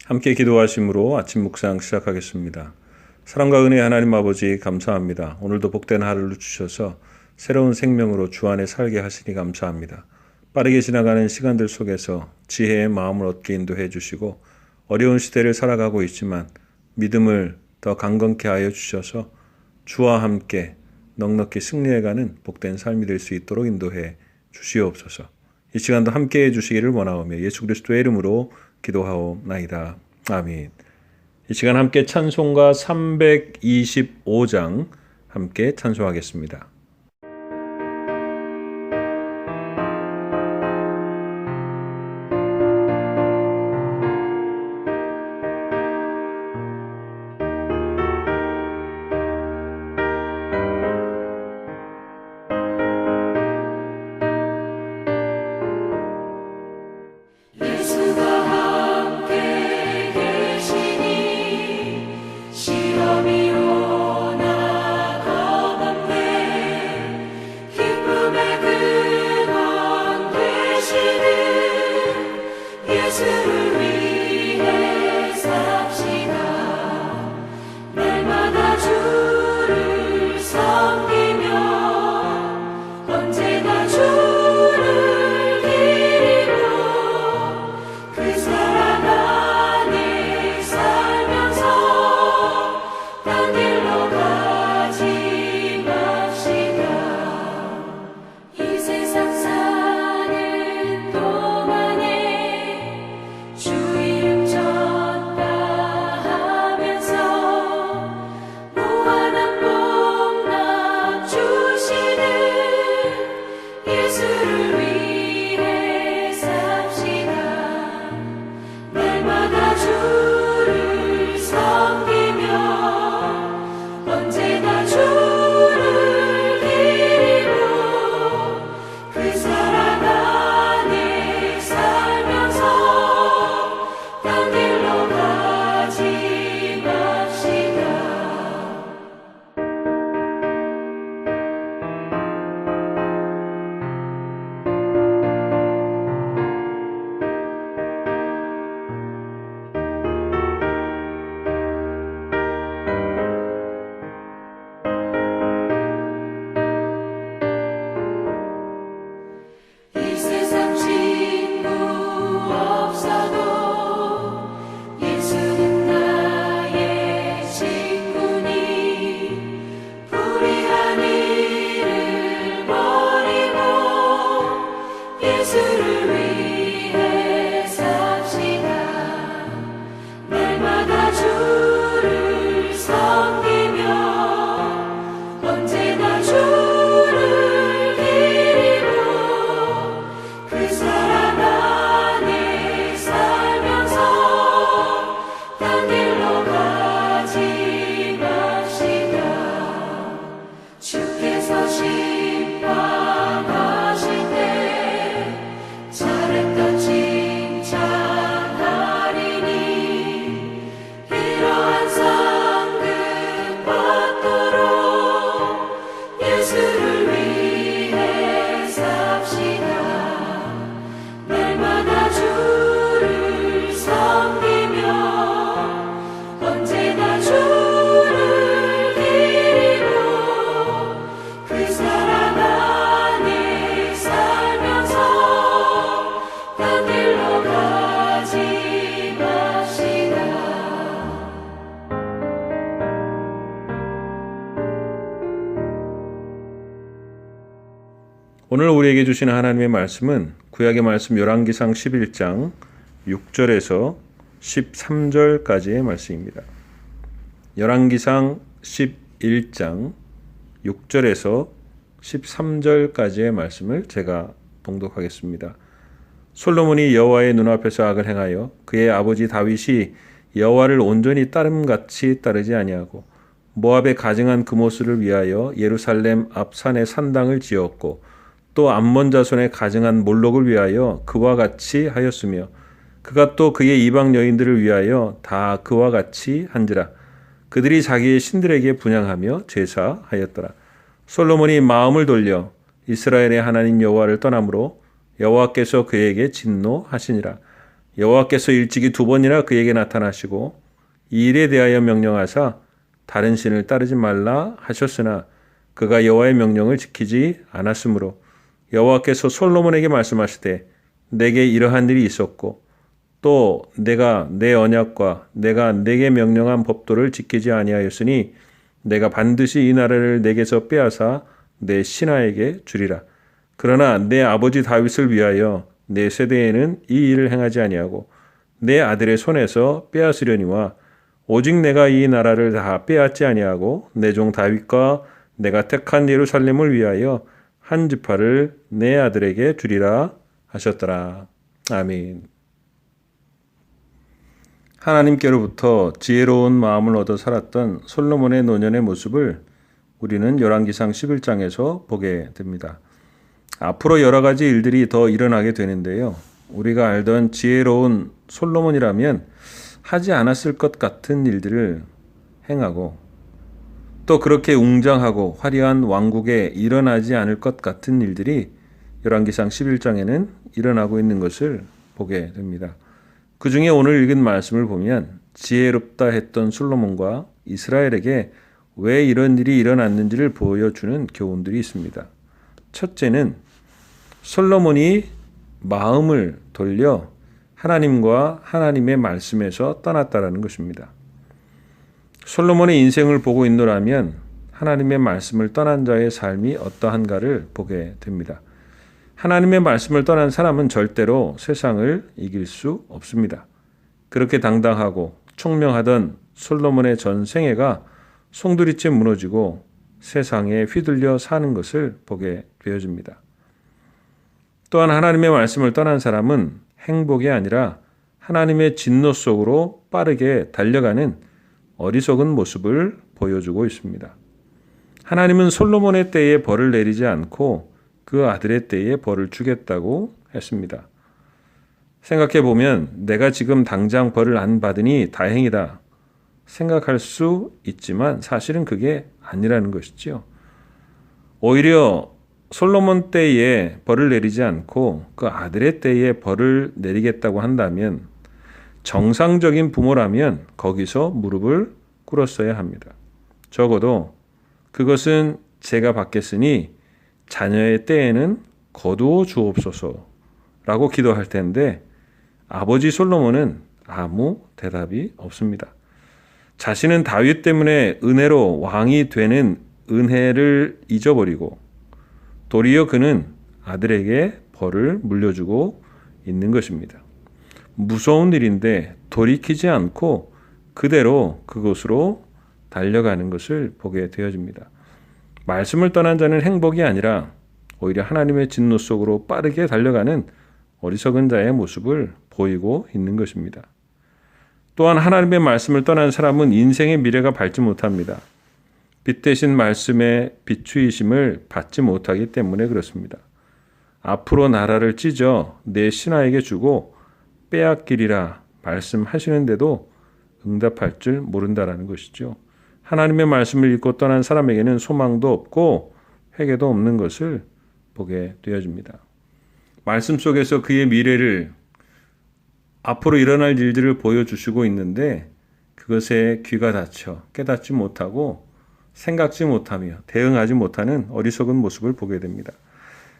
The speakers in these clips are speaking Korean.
함께 기도하심으로 아침 묵상 시작하겠습니다. 사랑과 은혜의 하나님 아버지 감사합니다. 오늘도 복된 하루를 주셔서 새로운 생명으로 주 안에 살게 하시니 감사합니다. 빠르게 지나가는 시간들 속에서 지혜의 마음을 얻게 인도해 주시고 어려운 시대를 살아가고 있지만 믿음을 더 강건케 하여 주셔서 주와 함께 넉넉히 승리해가는 복된 삶이 될 수 있도록 인도해 주시옵소서. 이 시간도 함께해 주시기를 원하오며 예수 그리스도의 이름으로 기도하옵나이다. 아멘. 이 시간 함께 찬송가 325장 함께 찬송하겠습니다. 오늘 우리에게 주시는 하나님의 말씀은 구약의 말씀 열왕기상 11장 6절에서 13절까지의 말씀입니다. 열왕기상 11장 6절에서 13절까지의 말씀을 제가 봉독하겠습니다. 솔로몬이 여호와의 눈앞에서 악을 행하여 그의 아버지 다윗이 여호와를 온전히 따름같이 따르지 아니하고 모압의 가증한 그모스를 위하여 예루살렘 앞 산에 산당을 지었고 또 암몬 자손의 가증한 몰록을 위하여 그와 같이 하였으며 그가 또 그의 이방 여인들을 위하여 다 그와 같이 한지라. 그들이 자기의 신들에게 분향하며 제사하였더라. 솔로몬이 마음을 돌려 이스라엘의 하나님 여호와를 떠나므로 여호와께서 그에게 진노하시니라. 여호와께서 일찍이 2번이나 그에게 나타나시고 이 일에 대하여 명령하사 다른 신을 따르지 말라 하셨으나 그가 여호와의 명령을 지키지 않았으므로 여호와께서 솔로몬에게 말씀하시되 내게 이러한 일이 있었고 또 내가 내 언약과 내가 내게 명령한 법도를 지키지 아니하였으니 내가 반드시 이 나라를 내게서 빼앗아 내 신하에게 주리라. 그러나 내 아버지 다윗을 위하여 내 세대에는 이 일을 행하지 아니하고 내 아들의 손에서 빼앗으려니와 오직 내가 이 나라를 다 빼앗지 아니하고 내 종 다윗과 내가 택한 예루살렘을 위하여 한 지파를 내 아들에게 주리라 하셨더라. 아멘. 하나님께로부터 지혜로운 마음을 얻어 살았던 솔로몬의 노년의 모습을 우리는 열왕기상 11장에서 보게 됩니다. 앞으로 여러 가지 일들이 더 일어나게 되는데요. 우리가 알던 지혜로운 솔로몬이라면 하지 않았을 것 같은 일들을 행하고 또 그렇게 웅장하고 화려한 왕국에 일어나지 않을 것 같은 일들이 열왕기상 11장에는 일어나고 있는 것을 보게 됩니다. 그 중에 오늘 읽은 말씀을 보면 지혜롭다 했던 솔로몬과 이스라엘에게 왜 이런 일이 일어났는지를 보여주는 교훈들이 있습니다. 첫째는 솔로몬이 마음을 돌려 하나님과 하나님의 말씀에서 떠났다라는 것입니다. 솔로몬의 인생을 보고 있노라면 하나님의 말씀을 떠난 자의 삶이 어떠한가를 보게 됩니다. 하나님의 말씀을 떠난 사람은 절대로 세상을 이길 수 없습니다. 그렇게 당당하고 총명하던 솔로몬의 전 생애가 송두리째 무너지고 세상에 휘둘려 사는 것을 보게 되어집니다. 또한 하나님의 말씀을 떠난 사람은 행복이 아니라 하나님의 진노 속으로 빠르게 달려가는 어리석은 모습을 보여주고 있습니다. 하나님은 솔로몬의 때에 벌을 내리지 않고 그 아들의 때에 벌을 주겠다고 했습니다. 생각해 보면 내가 지금 당장 벌을 안 받으니 다행이다 생각할 수 있지만 사실은 그게 아니라는 것이지요. 오히려 솔로몬 때에 벌을 내리지 않고 그 아들의 때에 벌을 내리겠다고 한다면 정상적인 부모라면 거기서 무릎을 꿇었어야 합니다. 적어도 그것은 제가 받겠으니 자녀의 때에는 거두어 주옵소서라고 기도할 텐데 아버지 솔로몬은 아무 대답이 없습니다. 자신은 다윗 때문에 은혜로 왕이 되는 은혜를 잊어버리고 도리어 그는 아들에게 벌을 물려주고 있는 것입니다. 무서운 일인데 돌이키지 않고 그대로 그곳으로 달려가는 것을 보게 되어집니다. 말씀을 떠난 자는 행복이 아니라 오히려 하나님의 진노 속으로 빠르게 달려가는 어리석은 자의 모습을 보이고 있는 것입니다. 또한 하나님의 말씀을 떠난 사람은 인생의 미래가 밝지 못합니다. 빛 대신 말씀의 비추이심을 받지 못하기 때문에 그렇습니다. 앞으로 나라를 찢어 내 신하에게 주고 빼앗기리라 말씀하시는데도 응답할 줄 모른다라는 것이죠. 하나님의 말씀을 읽고 떠난 사람에게는 소망도 없고 회개도 없는 것을 보게 되어집니다. 말씀 속에서 그의 미래를 앞으로 일어날 일들을 보여주시고 있는데 그것에 귀가 닫혀 깨닫지 못하고 생각지 못하며 대응하지 못하는 어리석은 모습을 보게 됩니다.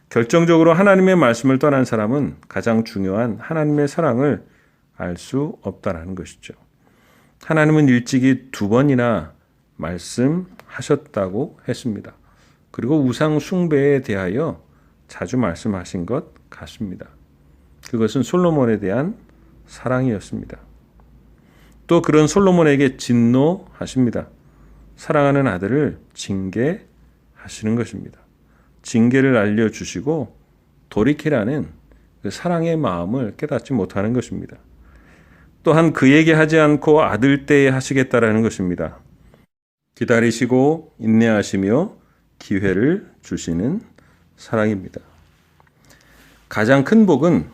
결정적으로 하나님의 말씀을 떠난 사람은 가장 중요한 하나님의 사랑을 알 수 없다는 것이죠. 하나님은 일찍이 2번이나 말씀하셨다고 했습니다. 그리고 우상 숭배에 대하여 자주 말씀하신 것 같습니다. 그것은 솔로몬에 대한 사랑이었습니다. 또 그런 솔로몬에게 진노하십니다. 사랑하는 아들을 징계하시는 것입니다. 징계를 알려주시고 돌이키라는 그 사랑의 마음을 깨닫지 못하는 것입니다. 또한 그에게 하지 않고 아들 때에 하시겠다라는 것입니다. 기다리시고 인내하시며 기회를 주시는 사랑입니다. 가장 큰 복은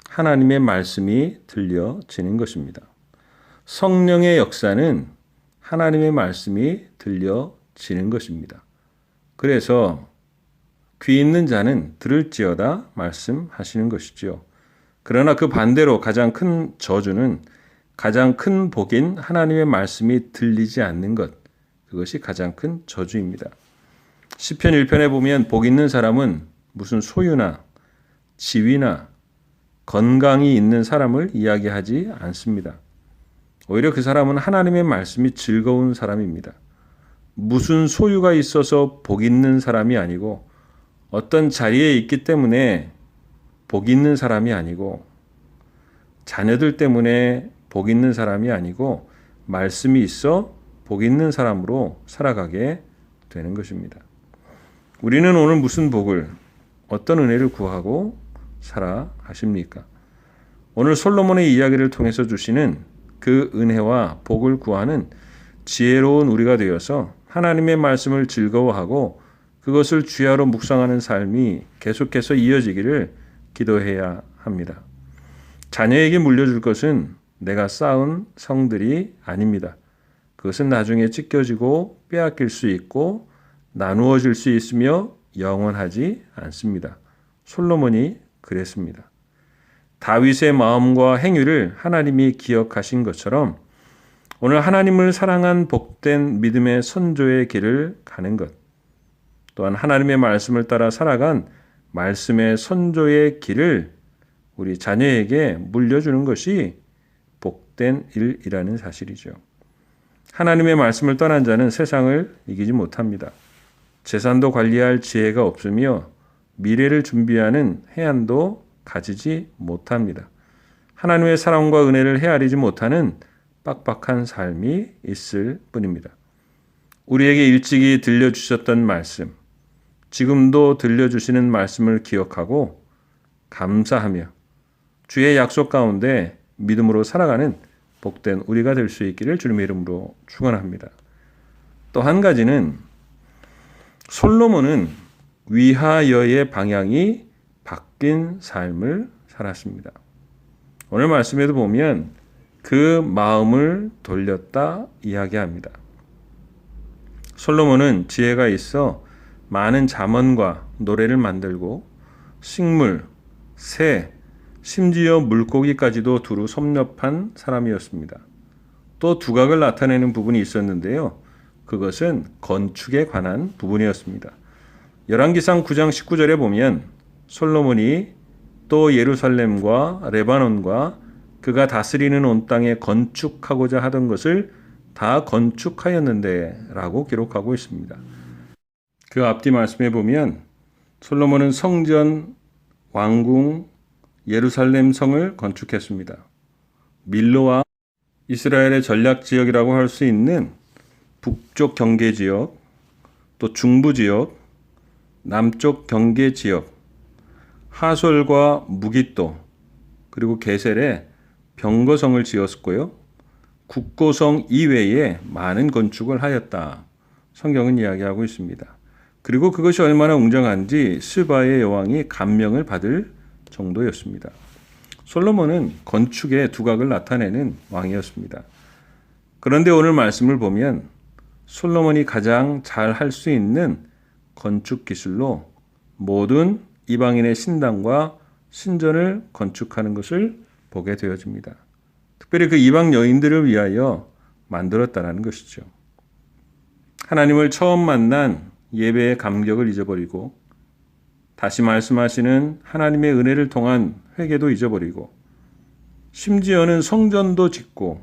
하나님의 말씀이 들려지는 것입니다. 성령의 역사는 하나님의 말씀이 들려지는 것입니다. 그래서 귀 있는 자는 들을지어다 말씀하시는 것이지요. 그러나 그 반대로 가장 큰 저주는 가장 큰 복인 하나님의 말씀이 들리지 않는 것. 그것이 가장 큰 저주입니다. 시편 1편에 보면 복 있는 사람은 무슨 소유나 지위나 건강이 있는 사람을 이야기하지 않습니다. 오히려 그 사람은 하나님의 말씀이 즐거운 사람입니다. 무슨 소유가 있어서 복 있는 사람이 아니고 어떤 자리에 있기 때문에 복 있는 사람이 아니고 자녀들 때문에 복 있는 사람이 아니고 말씀이 있어 복 있는 사람으로 살아가게 되는 것입니다. 우리는 오늘 무슨 복을 어떤 은혜를 구하고 살아가십니까? 오늘 솔로몬의 이야기를 통해서 주시는 그 은혜와 복을 구하는 지혜로운 우리가 되어서 하나님의 말씀을 즐거워하고 그것을 주야로 묵상하는 삶이 계속해서 이어지기를 기도해야 합니다. 자녀에게 물려줄 것은 내가 쌓은 성들이 아닙니다. 그것은 나중에 찢겨지고 빼앗길 수 있고 나누어질 수 있으며 영원하지 않습니다. 솔로몬이 그랬습니다. 다윗의 마음과 행위를 하나님이 기억하신 것처럼 오늘 하나님을 사랑한 복된 믿음의 선조의 길을 가는 것, 또한 하나님의 말씀을 따라 살아간 말씀의 선조의 길을 우리 자녀에게 물려주는 것이 복된 일이라는 사실이죠. 하나님의 말씀을 떠난 자는 세상을 이기지 못합니다. 재산도 관리할 지혜가 없으며 미래를 준비하는 해안도 가지지 못합니다. 하나님의 사랑과 은혜를 헤아리지 못하는 빡빡한 삶이 있을 뿐입니다. 우리에게 일찍이 들려주셨던 말씀, 지금도 들려주시는 말씀을 기억하고 감사하며 주의 약속 가운데 믿음으로 살아가는 복된 우리가 될 수 있기를 주님의 이름으로 축원합니다. 또 한 가지는 솔로몬은 위하여의 방향이 바뀐 삶을 살았습니다. 오늘 말씀에도 보면 그 마음을 돌렸다 이야기합니다. 솔로몬은 지혜가 있어 많은 잠언과 노래를 만들고 식물, 새, 심지어 물고기까지도 두루 섭렵한 사람이었습니다. 또 두각을 나타내는 부분이 있었는데요. 그것은 건축에 관한 부분이었습니다. 열왕기상 9장 19절에 보면 솔로몬이 또 예루살렘과 레바논과 그가 다스리는 온 땅에 건축하고자 하던 것을 다 건축하였는데 라고 기록하고 있습니다. 그 앞뒤 말씀에 보면 솔로몬은 성전, 왕궁, 예루살렘 성을 건축했습니다. 밀로와 이스라엘의 전략지역이라고 할 수 있는 북쪽 경계지역, 또 중부지역, 남쪽 경계지역, 하솔과 무깃도, 그리고 게셀에 병거성을 지었고요. 국고성 이외에 많은 건축을 하였다. 성경은 이야기하고 있습니다. 그리고 그것이 얼마나 웅장한지 스바의 여왕이 감명을 받을 정도였습니다. 솔로몬은 건축의 두각을 나타내는 왕이었습니다. 그런데 오늘 말씀을 보면 솔로몬이 가장 잘 할 수 있는 건축 기술로 모든 이방인의 신당과 신전을 건축하는 것을 보게 되어집니다. 특별히 그 이방 여인들을 위하여 만들었다는 것이죠. 하나님을 처음 만난 예배의 감격을 잊어버리고 다시 말씀하시는 하나님의 은혜를 통한 회개도 잊어버리고 심지어는 성전도 짓고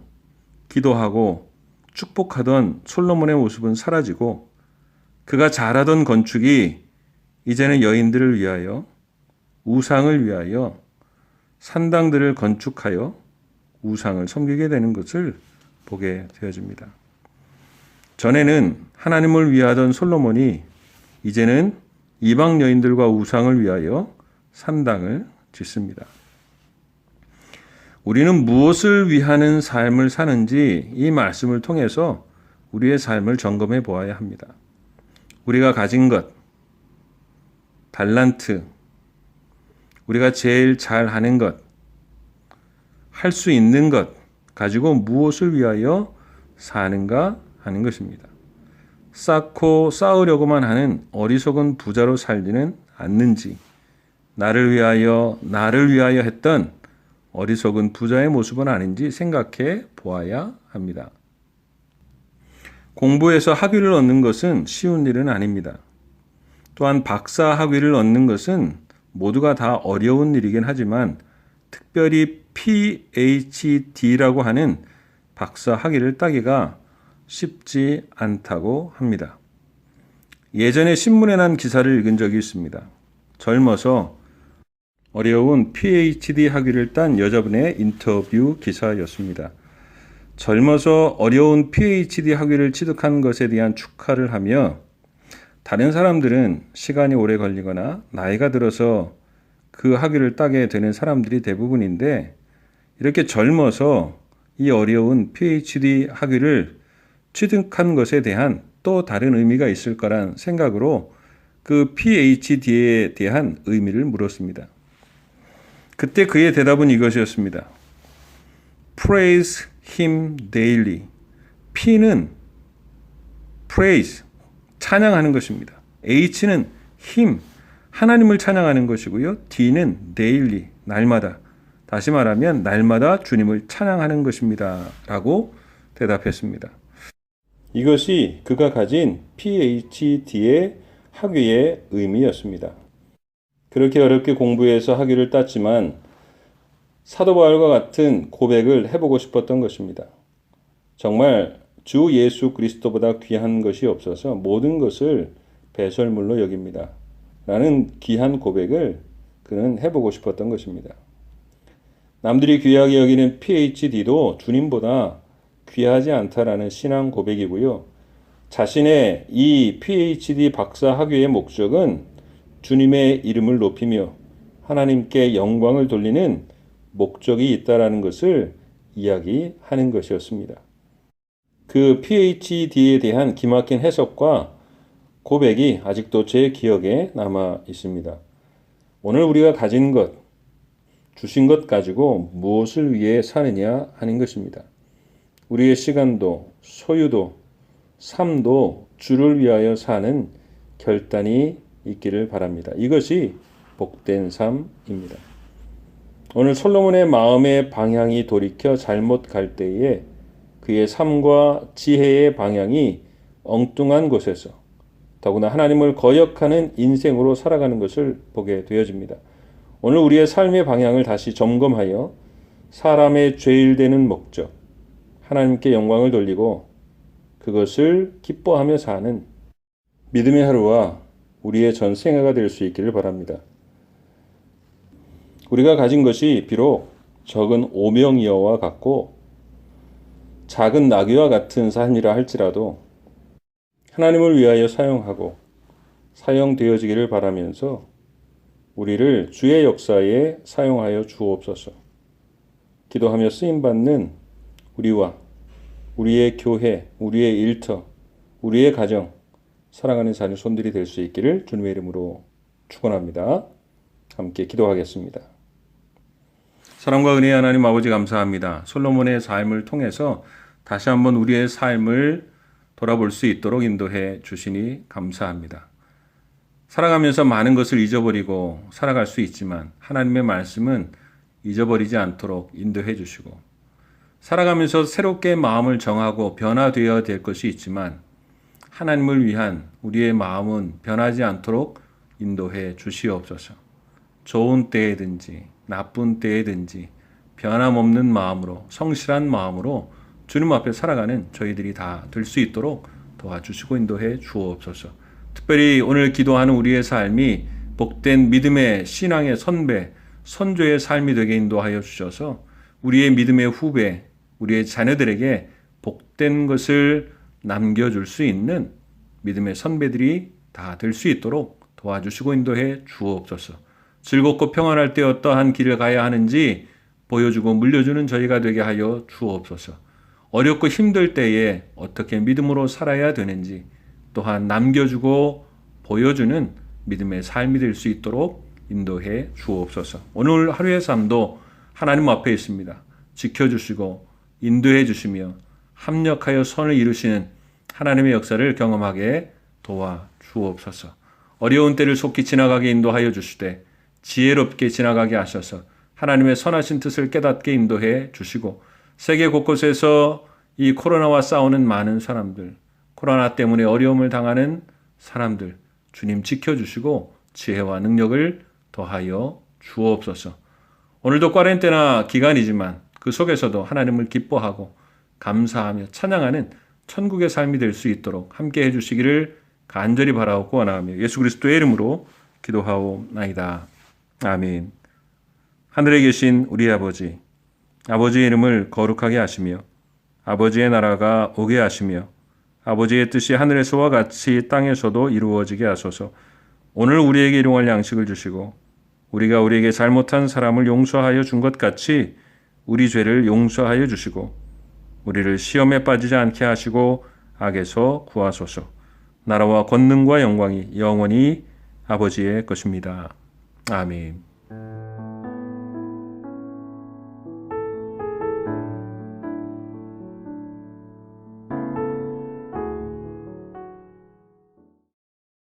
기도하고 축복하던 솔로몬의 모습은 사라지고 그가 잘하던 건축이 이제는 여인들을 위하여 우상을 위하여 산당들을 건축하여 우상을 섬기게 되는 것을 보게 되어집니다. 전에는 하나님을 위하던 솔로몬이 이제는 이방 여인들과 우상을 위하여 산당을 짓습니다. 우리는 무엇을 위하는 삶을 사는지 이 말씀을 통해서 우리의 삶을 점검해 보아야 합니다. 우리가 가진 것, 달란트, 우리가 제일 잘하는 것, 할 수 있는 것 가지고 무엇을 위하여 사는가 하는 것입니다. 쌓고 쌓으려고만 하는 어리석은 부자로 살지는 않는지, 나를 위하여 했던 어리석은 부자의 모습은 아닌지 생각해 보아야 합니다. 공부해서 학위를 얻는 것은 쉬운 일은 아닙니다. 또한 박사 학위를 얻는 것은 모두가 다 어려운 일이긴 하지만 특별히 PhD라고 하는 박사 학위를 따기가 쉽지 않다고 합니다. 예전에 신문에 난 기사를 읽은 적이 있습니다. 젊어서 어려운 PhD 학위를 딴 여자분의 인터뷰 기사였습니다. 젊어서 어려운 PhD 학위를 취득한 것에 대한 축하를 하며 다른 사람들은 시간이 오래 걸리거나 나이가 들어서 그 학위를 따게 되는 사람들이 대부분인데 이렇게 젊어서 이 어려운 PhD 학위를 취득한 것에 대한 또 다른 의미가 있을 거란 생각으로 그 PhD에 대한 의미를 물었습니다. 그때 그의 대답은 이것이었습니다. Praise him daily. P는 praise, 찬양하는 것입니다. H는 him, 하나님을 찬양하는 것이고요. D는 daily, 날마다. 다시 말하면 날마다 주님을 찬양하는 것입니다. 라고 대답했습니다. 이것이 그가 가진 PhD의 학위의 의미였습니다. 그렇게 어렵게 공부해서 학위를 땄지만 사도 바울과 같은 고백을 해보고 싶었던 것입니다. 정말 주 예수 그리스도보다 귀한 것이 없어서 모든 것을 배설물로 여깁니다. 라는 귀한 고백을 그는 해보고 싶었던 것입니다. 남들이 귀하게 여기는 PhD도 주님보다 귀하지 않다라는 신앙 고백이고요. 자신의 이 PhD 박사 학위의 목적은 주님의 이름을 높이며 하나님께 영광을 돌리는 목적이 있다라는 것을 이야기하는 것이었습니다. 그 PhD에 대한 기막힌 해석과 고백이 아직도 제 기억에 남아 있습니다. 오늘 우리가 가진 것, 주신 것 가지고 무엇을 위해 사느냐 하는 것입니다. 우리의 시간도, 소유도, 삶도 주를 위하여 사는 결단이 있기를 바랍니다. 이것이 복된 삶입니다. 오늘 솔로몬의 마음의 방향이 돌이켜 잘못 갈 때에 그의 삶과 지혜의 방향이 엉뚱한 곳에서 더구나 하나님을 거역하는 인생으로 살아가는 것을 보게 되어집니다. 오늘 우리의 삶의 방향을 다시 점검하여 사람의 죄일되는 목적, 하나님께 영광을 돌리고 그것을 기뻐하며 사는 믿음의 하루와 우리의 전생애가 될 수 있기를 바랍니다. 우리가 가진 것이 비록 적은 오명이어와 같고 작은 나귀와 같은 삶이라 할지라도 하나님을 위하여 사용하고 사용되어지기를 바라면서 우리를 주의 역사에 사용하여 주옵소서. 기도하며 쓰임받는 우리와 우리의 교회, 우리의 일터, 우리의 가정, 사랑하는 자녀 손들이 될 수 있기를 주님의 이름으로 축원합니다. 함께 기도하겠습니다. 사랑과 은혜의 하나님 아버지 감사합니다. 솔로몬의 삶을 통해서 다시 한번 우리의 삶을 돌아볼 수 있도록 인도해 주시니 감사합니다. 살아가면서 많은 것을 잊어버리고 살아갈 수 있지만 하나님의 말씀은 잊어버리지 않도록 인도해 주시고 살아가면서 새롭게 마음을 정하고 변화되어야 될 것이 있지만 하나님을 위한 우리의 마음은 변하지 않도록 인도해 주시옵소서. 좋은 때에든지 나쁜 때에든지 변함없는 마음으로 성실한 마음으로 주님 앞에 살아가는 저희들이 다 될 수 있도록 도와주시고 인도해 주옵소서. 특별히 오늘 기도하는 우리의 삶이 복된 믿음의 신앙의 선배, 선조의 삶이 되게 인도하여 주셔서 우리의 믿음의 후배, 우리의 자녀들에게 복된 것을 남겨줄 수 있는 믿음의 선배들이 다 될 수 있도록 도와주시고 인도해 주옵소서. 즐겁고 평안할 때 어떠한 길을 가야 하는지 보여주고 물려주는 저희가 되게 하여 주옵소서. 어렵고 힘들 때에 어떻게 믿음으로 살아야 되는지 또한 남겨주고 보여주는 믿음의 삶이 될 수 있도록 인도해 주옵소서. 오늘 하루의 삶도 하나님 앞에 있습니다. 지켜주시고 인도해 주시며 합력하여 선을 이루시는 하나님의 역사를 경험하게 도와 주옵소서. 어려운 때를 속히 지나가게 인도하여 주시되 지혜롭게 지나가게 하셔서 하나님의 선하신 뜻을 깨닫게 인도해 주시고 세계 곳곳에서 이 코로나와 싸우는 많은 사람들, 코로나 때문에 어려움을 당하는 사람들 주님 지켜주시고 지혜와 능력을 더하여 주옵소서. 오늘도 꽈렌테나 기간이지만 그 속에서도 하나님을 기뻐하고 감사하며 찬양하는 천국의 삶이 될 수 있도록 함께 해주시기를 간절히 바라옵고 원하며 예수 그리스도의 이름으로 기도하옵나이다. 아멘. 하늘에 계신 우리 아버지, 아버지의 이름을 거룩하게 하시며 아버지의 나라가 오게 하시며 아버지의 뜻이 하늘에서와 같이 땅에서도 이루어지게 하소서. 오늘 우리에게 일용할 양식을 주시고 우리가 우리에게 잘못한 사람을 용서하여 준 것 같이 우리 죄를 용서하여 주시고 우리를 시험에 빠지지 않게 하시고 악에서 구하소서. 나라와 권능과 영광이 영원히 아버지의 것입니다. 아멘.